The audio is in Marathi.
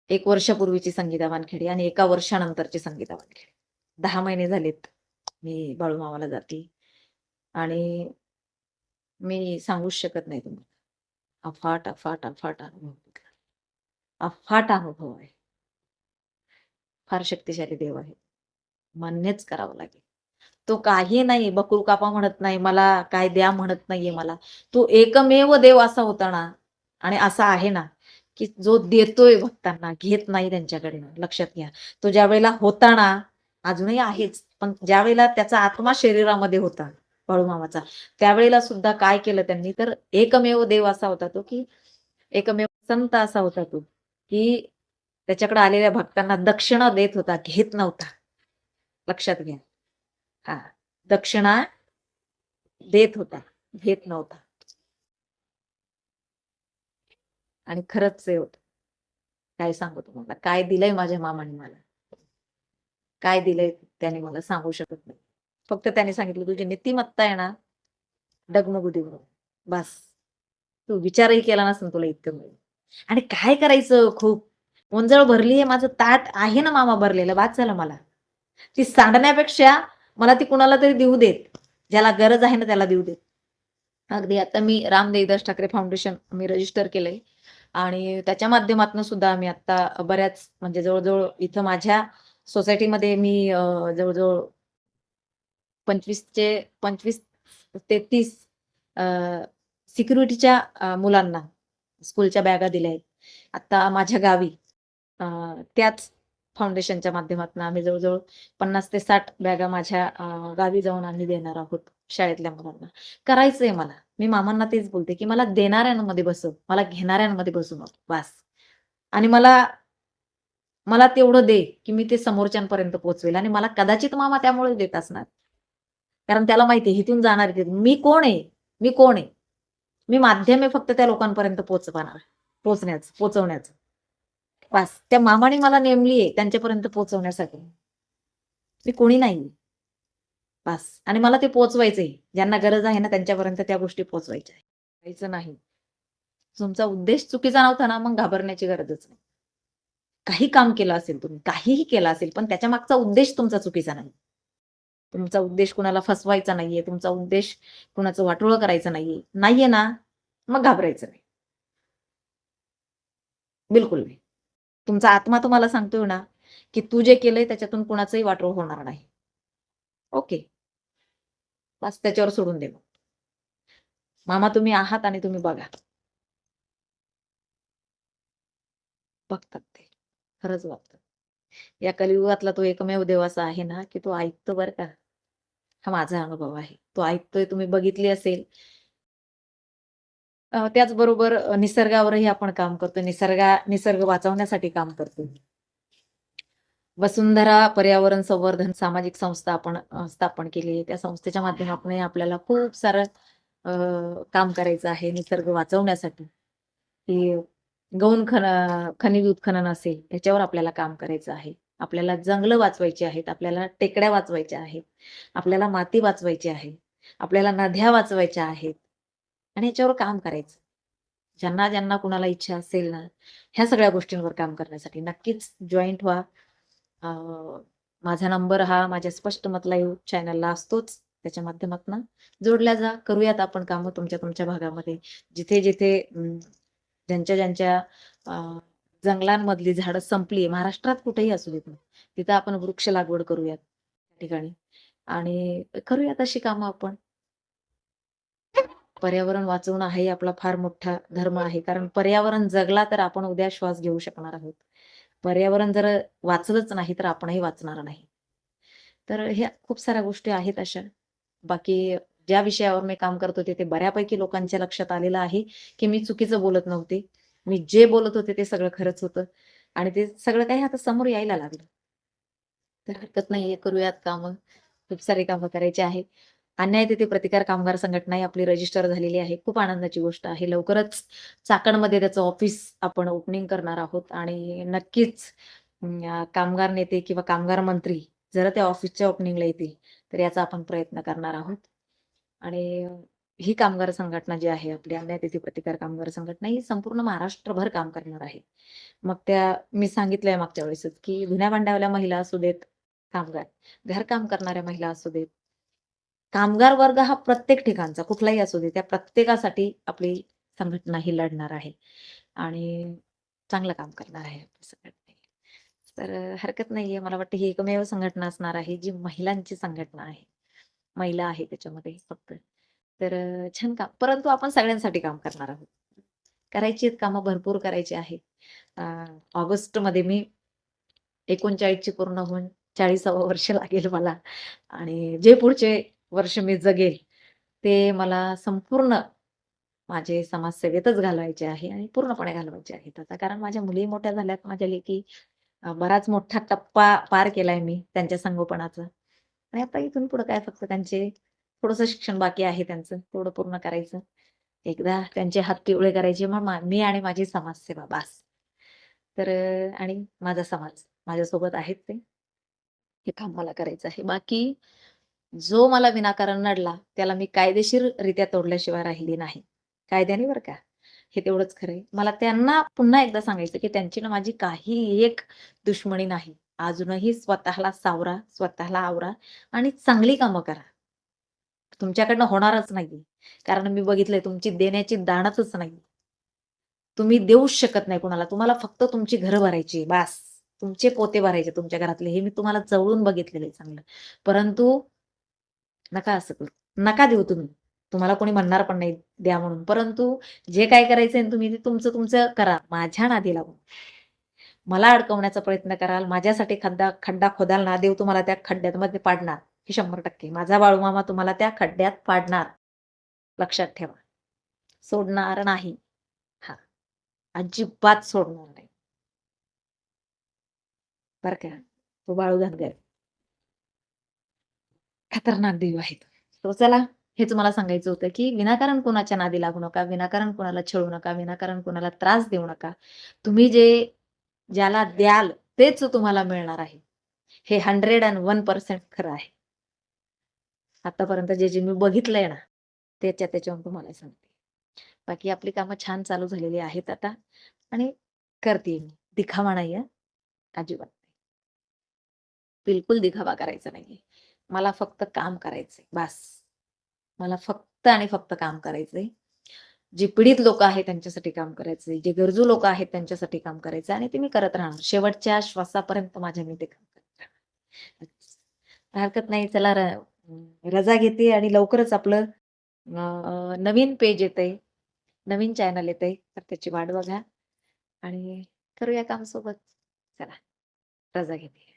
1 वर्षापूर्वीची संगीता वानखेडे आणि 1 वर्षानंतरची संगीता वानखेडे. 10 महिने झालेत मी बाळूमामाला जाते आणि मी सांगूच शकत नाही तुम्हाला. अफाट, अफाट, अफाट अनुभव तिथला. अफाट अनुभव आहे. फार शक्तिशाली देव आहे. मान्यच करावं लागेल. तो काही नाही बकरू कापा म्हणत नाही, मला काय द्या म्हणत नाहीये मला. तो एकमेव देव असा होता ना आणि असा आहे ना, की जो देतोय भक्तांना, घेत नाही त्यांच्याकडनं. लक्षात घ्या. तो ज्यावेळेला होता ना, अजूनही आहेच, पण ज्यावेळेला त्याचा आत्मा शरीरामध्ये होता बाळूमामाचा, त्यावेळेला सुद्धा काय केलं त्यांनी, तर एकमेव देव असा होता तो, की एकमेव संत असा होता तो, की त्याच्याकडे आलेल्या भक्तांना दक्षिणा देत होता, घेत नव्हता. लक्षात घ्या. हां. दक्षिणा देत होता, घेत नव्हता. आणि खरंच आहे होतं. काय सांगू तुम्हाला, काय दिलंय माझ्या मामाने मला. काय दिलंय त्याने मला सांगू शकत नाही. फक्त त्याने सांगितलं, "तुझी नीतिमत्ता आहे ना, डगमगू देऊ नको." बास. तू विचारही केला नसेल तुला इतकं मिळेल. आणि काय करायचं खूप. ओंजळ भरली आहे, माझं ताट आहे ना मामा भरलेलं, बास झालं मला. ती सांडण्यापेक्षा मला ती कुणाला तरी देऊ देत. ज्याला गरज आहे ना त्याला देऊ देत. अगदी आता मी राम देवीदास ठाकरे फाउंडेशन मी रजिस्टर केलंय आणि त्याच्या माध्यमातून सुद्धा आम्ही आता बऱ्याच म्हणजे जवळ-जवळ इथं माझ्या सोसायटीमध्ये मी जवळ-जवळ 25 चे 25 ते 30 अ, सिक्युरिटीच्या मुलांना स्कूलच्या बॅगा दिल्या आहेत. आता माझ्या गावी अ, त्याच फाउंडेशनच्या माध्यमातून आम्ही जवळ-जवळ 50 ते 60 बॅगा माझ्या गावी जाऊन आम्ही देणार आहोत शाळेतल्या मुलांना. करायचंय मला. मी मामांना तेच बोलते, की मला देणाऱ्यांमध्ये बसव. मला घेणाऱ्यांमध्ये बसू नको. बास. आणि मला मला तेवढं दे, की मी ते समोरच्यांपर्यंत पोहोचवेल आणि मला कदाचित मामा त्यामुळेच देत असणार. कारण त्याला माहिती आहे इथून जाणार आहेत. मी कोण आहे? मी कोण आहे? मी माध्यम आहे फक्त त्या लोकांपर्यंत पोहोचवण्याचं. बास. त्या मामाने मला नेमली आहे त्यांच्यापर्यंत पोहोचवण्यासाठी. मी कोणी नाहीये. बास. आणि मला ते पोहोचवायचंय. ज्यांना गरज आहे ना त्यांच्यापर्यंत त्या गोष्टी पोहोचवायच्या आहेत. करायचं नाही. तुमचा उद्देश चुकीचा नव्हता ना, मग घाबरण्याची गरजच नाही. काही काम केलं असेल तुम्ही, काहीही केलं असेल, पण त्याच्यामागचा उद्देश तुमचा चुकीचा नाही. तुमचा उद्देश कुणाला फसवायचा नाहीये, तुमचा उद्देश कुणाचं वाटोळं करायचं नाहीये. नाहीये ना, मग घाबरायचं नाही. बिलकुल नाही. तुमचा आत्मा तुम्हाला सांगतोय ना, की तू जे केलंय त्याच्यातून कुणाचंही वाटोळं होणार नाही. ओके. बस त्याच्यावर सोडून दे मग. मामा तुम्ही आहात आणि तुम्ही बघा. बघतात ते. खरंच बघतात. या कलियुगातला तो एकमेव देव असा आहे ना, की तो ऐकतो बरं का. हा माझा अनुभव आहे. तो ऐकतोय तुम्ही बघितली असेल. त्याचबरोबर निसर्गावरही आपण काम करतोय. निसर्ग वाचवण्यासाठी काम करतोय. वसुंधरा पर्यावरण संवर्धन सामाजिक संस्था आपण स्थापन केली आहे. त्या संस्थेच्या माध्यमातूनही आपल्याला खूप सारं काम करायचं आहे निसर्ग वाचवण्यासाठी. की खनिज उत्खनन असेल, याच्यावर आपल्याला काम करायचं आहे. आपल्याला जंगलं वाचवायची आहेत, आपल्याला टेकड्या वाचवायच्या आहेत, आपल्याला माती वाचवायची आहे, आपल्याला नद्या वाचवायच्या आहेत आणि याच्यावर काम करायचं. ज्यांना कुणाला इच्छा असेल ना, ह्या सगळ्या गोष्टींवर काम करण्यासाठी नक्कीच जॉइंट व्हा. अ, माझा नंबर हा माझ्या स्पष्ट मत लाईव्ह चॅनलला असतोच. त्याच्या माध्यमातून जोडल्या जा. करूयात आपण कामं तुमच्या भागामध्ये. जिथे-जिथे ज्यांच्या अ, जंगलांमधली झाडं संपली महाराष्ट्रात कुठेही असू देत. तिथं आपण वृक्ष लागवड करूयात त्या ठिकाणी आणि करूयात अशी कामं आपण. पर्यावरण वाचवणं हाही आपला फार मोठा धर्म आहे. कारण पर्यावरण जगला तर आपण उद्या श्वास घेऊ शकणार आहोत. पर्यावरण जर वाचलंच नाही, तर आपणही वाचणार नाही. तर ह्या खूप साऱ्या गोष्टी आहेत अशा. बाकी ज्या विषयावर मी काम करत होते, ते बऱ्यापैकी लोकांच्या लक्षात आलेलं आहे, की मी चुकीचं बोलत नव्हते. मी जे बोलत होते ते सगळं खरंच होतं आणि ते सगळं काही आता समोर यायला लागलं. तर हरकत नाहीये, करूयात कामं. खूप सारी कामं करायची आहेत. अन्याय तिथे प्रतिकार कामगार संघटना ही आपली रजिस्टर झालेली आहे. खूप आनंदाची गोष्ट आहे. लवकरच चाकणमध्ये त्याचं ऑफिस आपण ओपनिंग करणार आहोत आणि नक्कीच कामगार नेते किंवा कामगार मंत्री जर त्या ऑफिसच्या ओपनिंगला येतील, तर याचा आपण प्रयत्न करणार आहोत. आणि ही कामगार संघटना जी आहे आपली अन्याय तिथी प्रतिकार कामगार संघटना ही संपूर्ण महाराष्ट्रभर काम करणार आहे. मग त्या मी सांगितलंय मागच्या वेळेसच, की धुण्या भांड्यावाल्या महिला असू देत, कामगार, घरकाम करणाऱ्या महिला असू देत, कामगार वर्ग हा प्रत्येक ठिकाणचा कुठलाही असू दे, त्या प्रत्येकासाठी आपली संघटना ही लढणार आहे आणि चांगलं काम करणार आहे आपली संघटना. तर हरकत नाहीये. मला वाटतं ही एकमेव संघटना असणार आहे, जी महिलांची संघटना आहे. महिला आहे त्याच्यामध्ये फक्त. तर छान काम परंतु आपण सगळ्यांसाठी काम करणार आहोत. करायची आहेत कामं भरपूर करायची आहेत. अ, ऑगस्टमध्ये मी 39 ची पूर्ण होऊन 40वा वर्ष लागेल मला आणि जे पुढचे वर्ष मी जगेल, ते मला संपूर्ण माझे समाजसेवेतच घालवायचे आहे आणि पूर्णपणे घालवायचे आहेत आता. कारण माझ्या मुली मोठ्या झाल्यात, माझ्या लेकी बराच मोठा टप्पा पार केलाय मी त्यांच्या संगोपनाचा आणि आता इथून पुढे काय फक्त त्यांचे थोडंसं शिक्षण बाकी आहे त्यांचं, तेवढं पूर्ण करायचं. एकदा त्यांचे हात पिवळे करायचे मग मी आणि माझी समाजसेवा बास. तर आणि माझा समाज माझ्यासोबत आहेत ते. हे काम मला करायचं आहे. बाकी जो मला विनाकारण नडला, त्याला मी कायदेशीररित्या तोडल्याशिवाय राहिली नाही. कायद्याने बरं का. हे तेवढंच खरं आहे. मला त्यांना पुन्हा एकदा सांगायचं, की त्यांची ना माझी काही एक दुश्मनी नाही. अजूनही स्वतःला सावरा, स्वतःला आवरा आणि चांगली कामं करा. तुमच्याकडनं होणारच नाहीये. कारण मी बघितलंय तुमची देण्याची दानतच नाही. तुम्ही देऊच शकत नाही कोणाला. तुम्हाला फक्त तुमची घरं भरायची बास. तुमचे पोते भरायचे तुमच्या घरातले. हे मी तुम्हाला जवळून बघितलेलं आहे चांगलं. परंतु नका असं करू. नका देऊ तुम्ही. तुम्हाला कोणी म्हणणार पण नाही द्या म्हणून. परंतु जे काही करायचंय ना तुम्ही ते तुमचं तुमचं करा. माझ्या नादी लागून. मला अडकवण्याचा प्रयत्न कराल, माझ्यासाठी खड्डा खोदाल ना, देव तुम्हाला त्या खड्ड्यामध्ये पाडणार. हे 100% माझा बाळूमामा तुम्हाला त्या खड्ड्यात पाडणार. लक्षात ठेवा. सोडणार नाही. हां. अजिबात सोडणार नाही. बरं का. तो बाळू धनगर खतरनाक देव आहे तो. तो चला हेच मला सांगायचं होतं, की विनाकारण कोणाच्या नादी लागू नका, विनाकारण कोणाला छळू नका, विनाकारण कोणाला त्रास देऊ नका. तुम्ही ज्याला द्याल तेच तुम्हाला मिळणार आहे. हे 101% खरं आहे. आतापर्यंत जे मी बघितलंय ना, त्याच्यावरून तुम्हाला सांगते. बाकी आपली कामं छान चालू झालेली आहेत आता आणि करतीये मी. दिखावा नाहीये, अजिबात. बिलकुल दिखावा करायचा नाहीये. मला फक्त काम करायचंय बास. मला फक्त आणि फक्त काम करायचंय. जी पीडित लोकं आहेत त्यांच्यासाठी काम करायचंय. जे गरजू लोकं आहेत त्यांच्यासाठी काम करायचं आणि ते मी करत राहणार. शेवटच्या श्वासापर्यंत माझ्या मी ते काम करत राहणार. हरकत नाही. चला रजा घेते आणि लवकरच आपलं नवीन पेज येतंय, नवीन चॅनल येतंय. तर त्याची वाट बघा आणि करूया काम सोबत. चला रजा घेते.